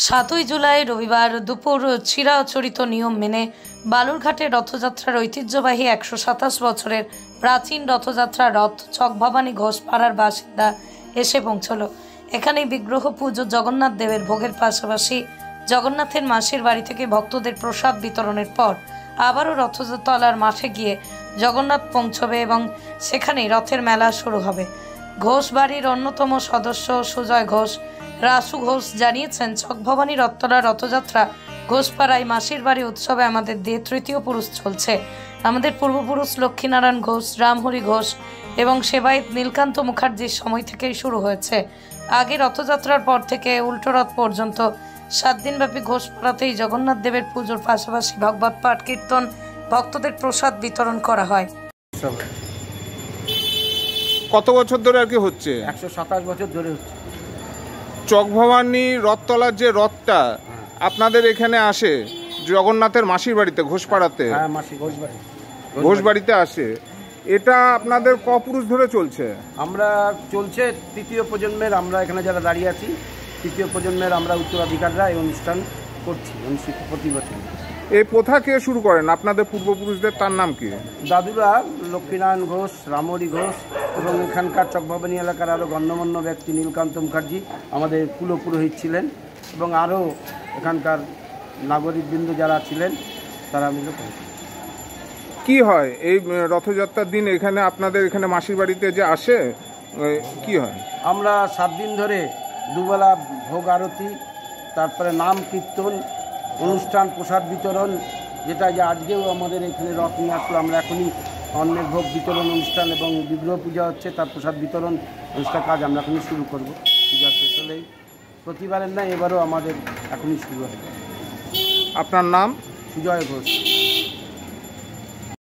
7ই জুলাই রবিবার দুপুর চিরাচরিত নিয়ম মেনে বালুরঘাটে রথযাত্রার ঐতিহ্যবাহী 127 বছরের প্রাচীন রথযাত্রা রথ চকভবানী ঘোষ পাড়ার বাসিন্দা এসে পৌঁছল। এখানে বিগ্রহ পুজো, জগন্নাথ দেবের ভোগের পাশাপাশি জগন্নাথের মাসির বাড়ি থেকে ভক্তদের প্রসাদ বিতরণের পর আবারও রথতলার মাঠে গিয়ে জগন্নাথ পৌঁছবে এবং সেখানেই রথের মেলা শুরু হবে। ঘোষ বাড়ির অন্যতম সদস্য সুজয় ঘোষ, রাসু ঘোষ জানিয়েছেন, চকভবানী রথতলা রথযাত্রা ঘোষপাড়ায় মাসির বাড়ি উৎসবে আমাদের দিয়ে তৃতীয় পুরুষ চলছে। আমাদের পূর্বপুরুষ লক্ষ্মীনারায়ণ ঘোষ, রামহরি ঘোষ এবং সেবায়েত নীলকান্ত মুখার্জির সময় থেকেই শুরু হয়েছে। আগে রথযাত্রার পর থেকে উল্টো রথ পর্যন্ত 7 দিনব্যাপী ঘোষপাড়াতেই জগন্নাথ দেবের পুজোর পাশাপাশি ভগবত পাঠ, কীর্তন, ভক্তদের প্রসাদ বিতরণ করা হয়। কত বছর ধরে আর কি হচ্ছে? 127 বছর ধরে হচ্ছে। চকভবানী রথতলার যে রথটা আপনাদের এখানে আসে জগন্নাথের মাসির বাড়িতে ঘোষপাড়াতে, হ্যাঁ, মাসি ঘোষবাড়িতে আসে, এটা আপনাদের কপুরুষ ধরে চলছে? আমরা চলছে তৃতীয় প্রজন্মের, আমরা এখানে যারা দাঁড়িয়ে আছি তৃতীয় প্রজন্মের আমরা উত্তরাধিকাররা এই অনুষ্ঠান করছি প্রতি বছর। এই প্রথা কে শুরু করেন আপনাদের পূর্বপুরুষদের? তার নাম কি? দাদুরা লক্ষ্মীনারায়ণ ঘোষ, রামহরি ঘোষ এবং এখানকার চকভবানী এলাকার আরও গণ্যমান্য ব্যক্তি নীলকান্ত মুখার্জি আমাদের কুলপুরোহিত ছিলেন এবং আরও এখানকার নাগরিকবৃন্দ যারা ছিলেন তারা মিলে করেছেন। কি হয় এই রথযাত্রার দিন এখানে আপনাদের এখানে মাসির বাড়িতে যে আসে কি হয়? আমরা 7 দিন ধরে দুবেলা ভোগ আরতি, তারপরে নাম কীর্তন অনুষ্ঠান, প্রসাদ বিতরণ, যেটা যে আজকেও আমাদের এখানে রথ নিয়ে আসলো। আমরা এখনই অন্নের ভোগ বিতরণ অনুষ্ঠান এবং বিগ্রহ পূজা হচ্ছে, তার প্রসাদ বিতরণ অনুষ্ঠান কাজ আমরা এখনই শুরু করব। পূজা শেষ হলেই প্রতিবারের না, এবারও আমাদের এখনই শুরু হবে। আপনার নাম? সুজয় ঘোষ।